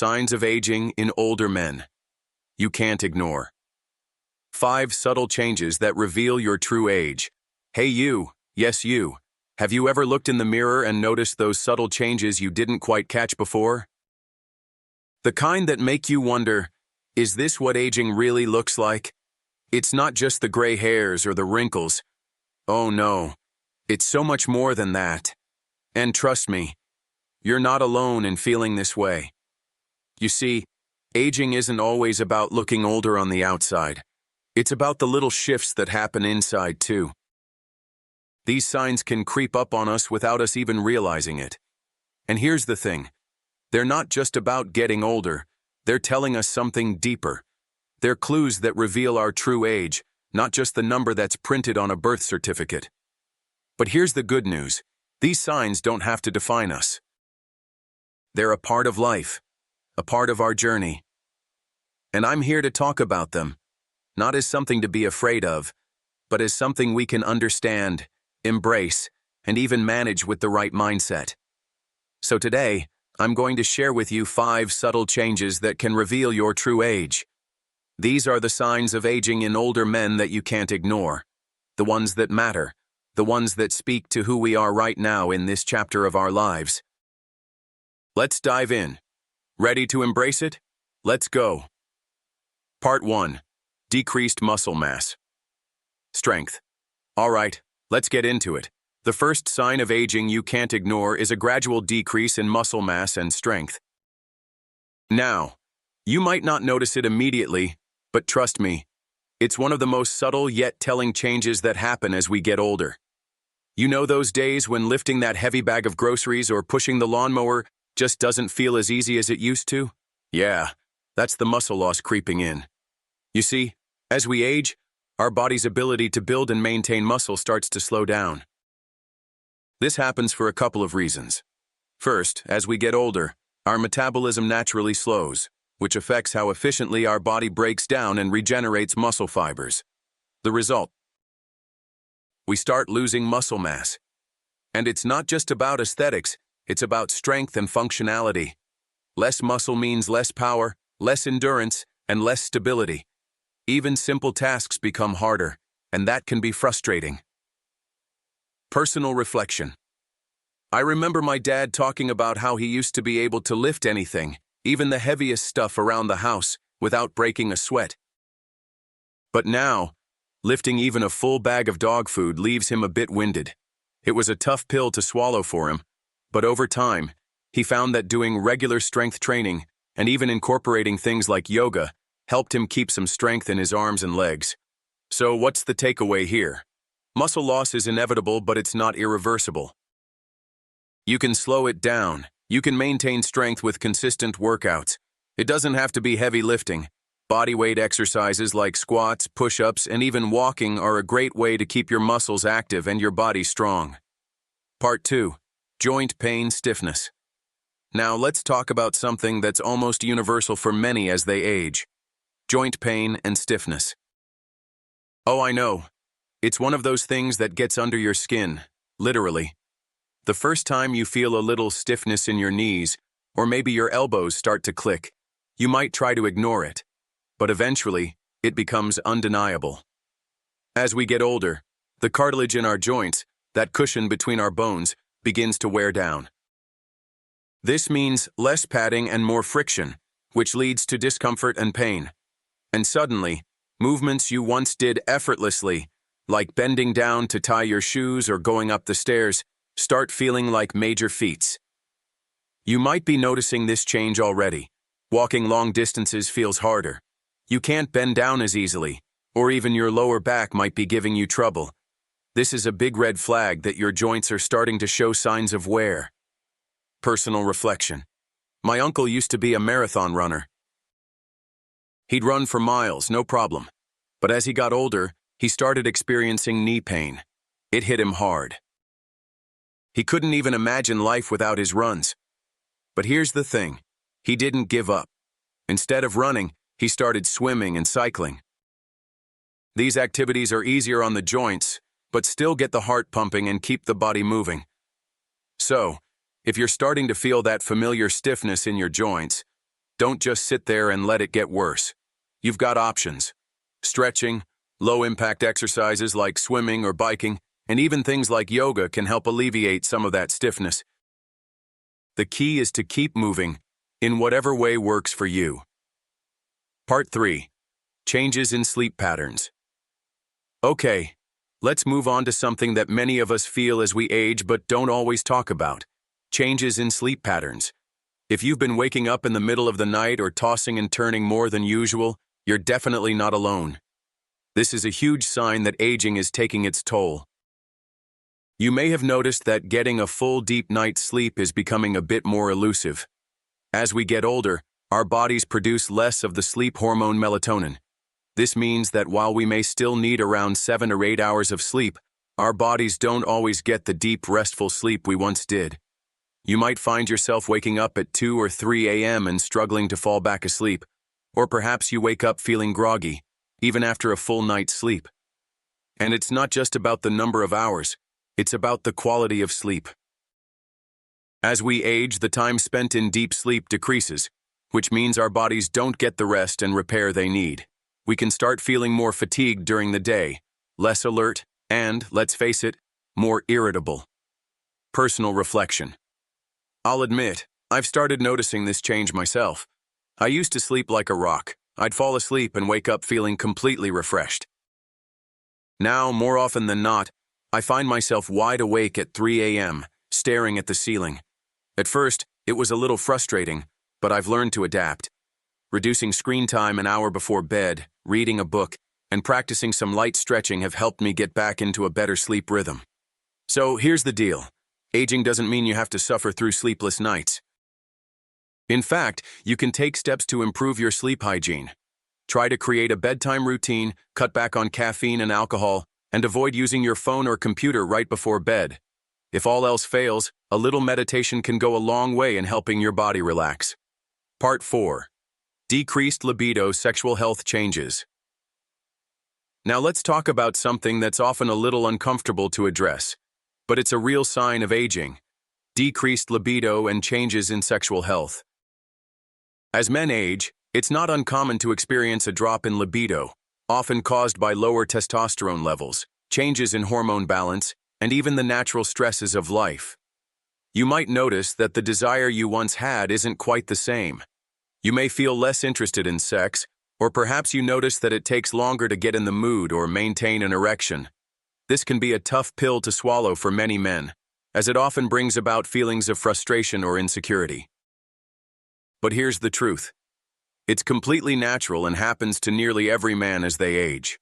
Signs of aging in older men. You can't ignore. 5 subtle changes that reveal your true age. Hey you, yes you. Have you ever looked in the mirror and noticed those subtle changes you didn't quite catch before? The kind that make you wonder, is this what aging really looks like? It's not just the gray hairs or the wrinkles. Oh no, it's so much more than that. And trust me, you're not alone in feeling this way. You see, aging isn't always about looking older on the outside. It's about the little shifts that happen inside too. These signs can creep up on us without us even realizing it. And here's the thing. They're not just about getting older. They're telling us something deeper. They're clues that reveal our true age, not just the number that's printed on a birth certificate. But here's the good news. These signs don't have to define us. They're a part of life, a part of our journey. And I'm here to talk about them, not as something to be afraid of, but as something we can understand, embrace, and even manage with the right mindset. So today, I'm going to share with you 5 subtle changes that can reveal your true age. These are the signs of aging in older men that you can't ignore. The ones that matter. The ones that speak to who we are right now in this chapter of our lives. Let's dive in. Ready to embrace it? Let's go. Part 1. Decreased muscle mass. Strength. All right, let's get into it. The first sign of aging you can't ignore is a gradual decrease in muscle mass and strength. Now, you might not notice it immediately, but trust me, it's one of the most subtle yet telling changes that happen as we get older. You know those days when lifting that heavy bag of groceries or pushing the lawnmower just doesn't feel as easy as it used to? Yeah, that's the muscle loss creeping in. You see, as we age, our body's ability to build and maintain muscle starts to slow down. This happens for a couple of reasons. First, as we get older, our metabolism naturally slows, which affects how efficiently our body breaks down and regenerates muscle fibers. The result: we start losing muscle mass. And it's not just about aesthetics, it's about strength and functionality. Less muscle means less power, less endurance, and less stability. Even simple tasks become harder, and that can be frustrating. Personal reflection. I remember my dad talking about how he used to be able to lift anything, even the heaviest stuff around the house, without breaking a sweat. But now, lifting even a full bag of dog food leaves him a bit winded. It was a tough pill to swallow for him, but over time, he found that doing regular strength training and even incorporating things like yoga helped him keep some strength in his arms and legs. So what's the takeaway here? Muscle loss is inevitable, but it's not irreversible. You can slow it down. You can maintain strength with consistent workouts. It doesn't have to be heavy lifting. Bodyweight exercises like squats, push-ups, and even walking are a great way to keep your muscles active and your body strong. Part 2. Joint pain stiffness. Now let's talk about something that's almost universal for many as they age. Joint pain and stiffness. Oh, I know. It's one of those things that gets under your skin, literally. The first time you feel a little stiffness in your knees, or maybe your elbows start to click, you might try to ignore it, but eventually, it becomes undeniable. As we get older, the cartilage in our joints, that cushion between our bones, begins to wear down. This means less padding and more friction, which leads to discomfort and pain. And suddenly, movements you once did effortlessly, like bending down to tie your shoes or going up the stairs, start feeling like major feats. You might be noticing this change already. Walking long distances feels harder. You can't bend down as easily, or even your lower back might be giving you trouble. This is a big red flag that your joints are starting to show signs of wear. Personal reflection. My uncle used to be a marathon runner. He'd run for miles, no problem. But as he got older, he started experiencing knee pain. It hit him hard. He couldn't even imagine life without his runs. But here's the thing. He didn't give up. Instead of running, he started swimming and cycling. These activities are easier on the joints, but still get the heart pumping and keep the body moving. So, if you're starting to feel that familiar stiffness in your joints, Don't just sit there and let it get worse. You've got options. Stretching, low-impact exercises like swimming or biking, and even things like yoga can help alleviate some of that stiffness. The key is to keep moving, in whatever way works for you. Part 3. Changes in sleep patterns. Okay, let's move on to something that many of us feel as we age but don't always talk about. Changes in sleep patterns. If you've been waking up in the middle of the night or tossing and turning more than usual, you're definitely not alone. This is a huge sign that aging is taking its toll. You may have noticed that getting a full deep night's sleep is becoming a bit more elusive. As we get older, our bodies produce less of the sleep hormone melatonin. This means that while we may still need around 7 or 8 hours of sleep, our bodies don't always get the deep, restful sleep we once did. You might find yourself waking up at 2 or 3 a.m. and struggling to fall back asleep, or perhaps you wake up feeling groggy, even after a full night's sleep. And it's not just about the number of hours, it's about the quality of sleep. As we age, the time spent in deep sleep decreases, which means our bodies don't get the rest and repair they need. We can start feeling more fatigued during the day, less alert, and, let's face it, more irritable. Personal reflection. I'll admit, I've started noticing this change myself. I used to sleep like a rock. I'd fall asleep and wake up feeling completely refreshed. Now, more often than not, I find myself wide awake at 3 a.m., staring at the ceiling. At first, it was a little frustrating, but I've learned to adapt. Reducing screen time an hour before bed, reading a book, and practicing some light stretching have helped me get back into a better sleep rhythm. So here's the deal. Aging doesn't mean you have to suffer through sleepless nights. In fact, you can take steps to improve your sleep hygiene. Try to create a bedtime routine, cut back on caffeine and alcohol, and avoid using your phone or computer right before bed. If all else fails, a little meditation can go a long way in helping your body relax. Part 4. Decreased libido sexual health changes. Now let's talk about something that's often a little uncomfortable to address, but it's a real sign of aging: decreased libido and changes in sexual health. As men age, it's not uncommon to experience a drop in libido, often caused by lower testosterone levels, changes in hormone balance, and even the natural stresses of life. You might notice that the desire you once had isn't quite the same. You may feel less interested in sex, or perhaps you notice that it takes longer to get in the mood or maintain an erection. This can be a tough pill to swallow for many men, as it often brings about feelings of frustration or insecurity. But here's the truth. It's completely natural and happens to nearly every man as they age.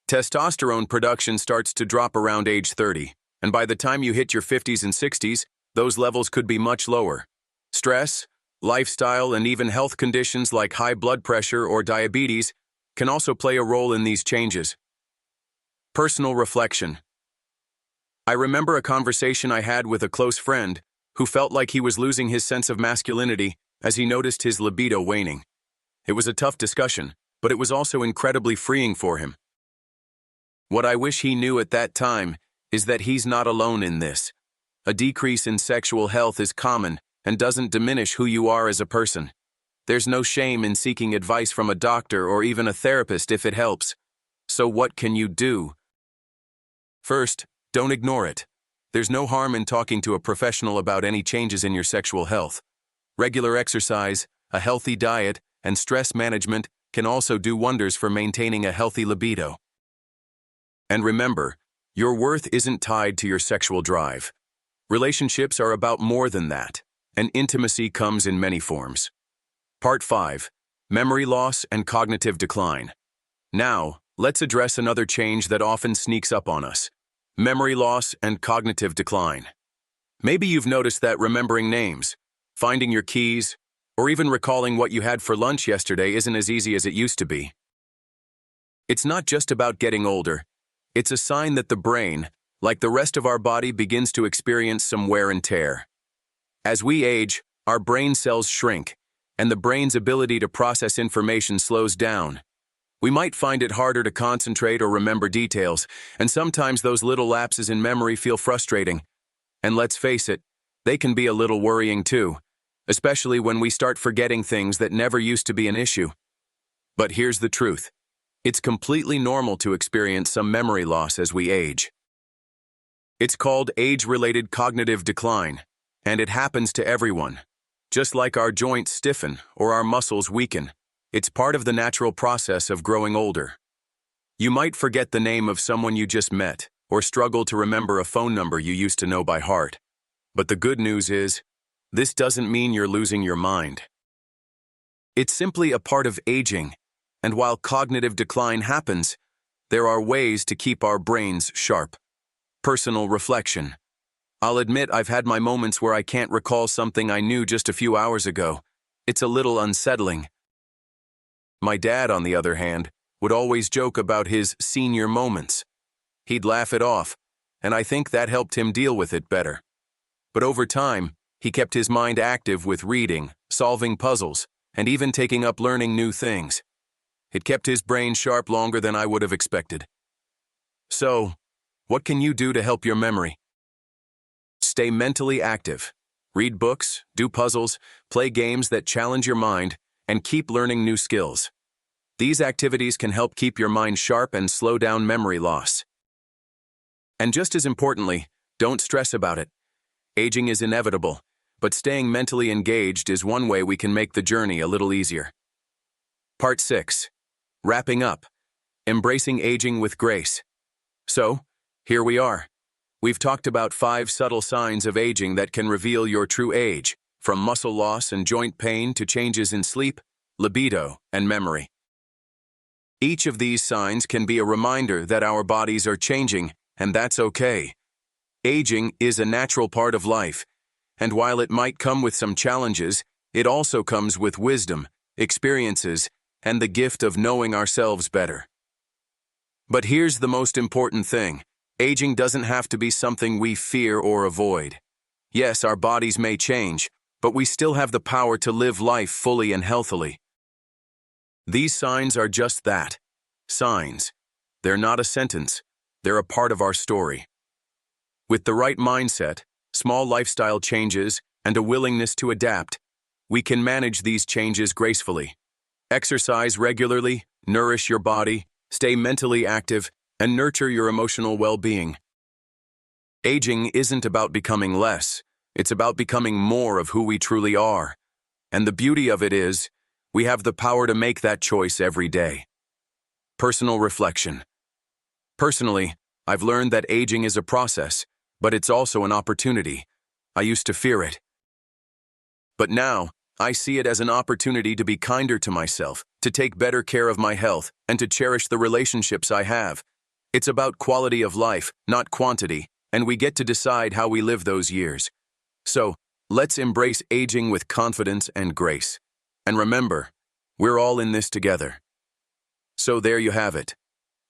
Testosterone production starts to drop around age 30, and by the time you hit your 50s and 60s, those levels could be much lower. Stress, lifestyle, and even health conditions like high blood pressure or diabetes can also play a role in these changes. Personal reflection. I remember a conversation I had with a close friend who felt like he was losing his sense of masculinity as he noticed his libido waning. It was a tough discussion, but it was also incredibly freeing for him. What I wish he knew at that time is that he's not alone in this. A decrease in sexual health is common and doesn't diminish who you are as a person. There's no shame in seeking advice from a doctor or even a therapist if it helps. So what can you do? First, don't ignore it. There's no harm in talking to a professional about any changes in your sexual health. Regular exercise, a healthy diet, and stress management can also do wonders for maintaining a healthy libido. And remember, your worth isn't tied to your sexual drive. Relationships are about more than that, and intimacy comes in many forms. Part 5. Memory loss and cognitive decline. Now, let's address another change that often sneaks up on us: memory loss and cognitive decline. Maybe you've noticed that remembering names, finding your keys, or even recalling what you had for lunch yesterday isn't as easy as it used to be. It's not just about getting older. It's a sign that the brain, like the rest of our body, begins to experience some wear and tear. As we age, our brain cells shrink, and the brain's ability to process information slows down. We might find it harder to concentrate or remember details, and sometimes those little lapses in memory feel frustrating. And let's face it, they can be a little worrying too. especially when we start forgetting things that never used to be an issue. But here's the truth. It's completely normal to experience some memory loss as we age. It's called age-related cognitive decline, and it happens to everyone. Just like our joints stiffen or our muscles weaken, it's part of the natural process of growing older. You might forget the name of someone you just met, or struggle to remember a phone number you used to know by heart. But the good news is, this doesn't mean you're losing your mind. It's simply a part of aging, and while cognitive decline happens, there are ways to keep our brains sharp. Personal reflection. I'll admit I've had my moments where I can't recall something I knew just a few hours ago. It's a little unsettling. My dad, on the other hand, would always joke about his senior moments. He'd laugh it off, and I think that helped him deal with it better. But over time, he kept his mind active with reading, solving puzzles, and even taking up learning new things. It kept his brain sharp longer than I would have expected. So, what can you do to help your memory? Stay mentally active. Read books, do puzzles, play games that challenge your mind, and keep learning new skills. These activities can help keep your mind sharp and slow down memory loss. And just as importantly, don't stress about it. Aging is inevitable, but staying mentally engaged is one way we can make the journey a little easier. Part 6. Wrapping up. Embracing aging with grace. So, here we are. We've talked about 5 subtle signs of aging that can reveal your true age, from muscle loss and joint pain to changes in sleep, libido, and memory. Each of these signs can be a reminder that our bodies are changing, and that's okay. Aging is a natural part of life, and while it might come with some challenges, it also comes with wisdom, experiences, and the gift of knowing ourselves better. But here's the most important thing. Aging doesn't have to be something we fear or avoid. Yes, our bodies may change, but we still have the power to live life fully and healthily. These signs are just that, signs. They're not a sentence, they're a part of our story. With the right mindset, small lifestyle changes, and a willingness to adapt, we can manage these changes gracefully. Exercise regularly, nourish your body, stay mentally active, and nurture your emotional well-being. Aging isn't about becoming less, it's about becoming more of who we truly are. And the beauty of it is, we have the power to make that choice every day. Personal reflection. Personally, I've learned that aging is a process, but it's also an opportunity. I used to fear it. But now, I see it as an opportunity to be kinder to myself, to take better care of my health, and to cherish the relationships I have. It's about quality of life, not quantity, and we get to decide how we live those years. So, let's embrace aging with confidence and grace. And remember, we're all in this together. So there you have it.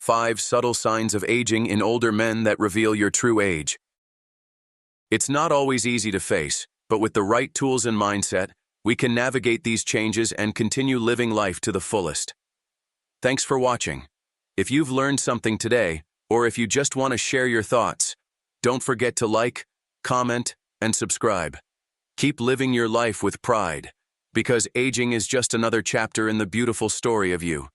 5 subtle signs of aging in older men that reveal your true age. It's not always easy to face, but with the right tools and mindset, we can navigate these changes and continue living life to the fullest. Thanks for watching. If you've learned something today, or if you just want to share your thoughts, don't forget to like, comment, and subscribe. Keep living your life with pride, because aging is just another chapter in the beautiful story of you.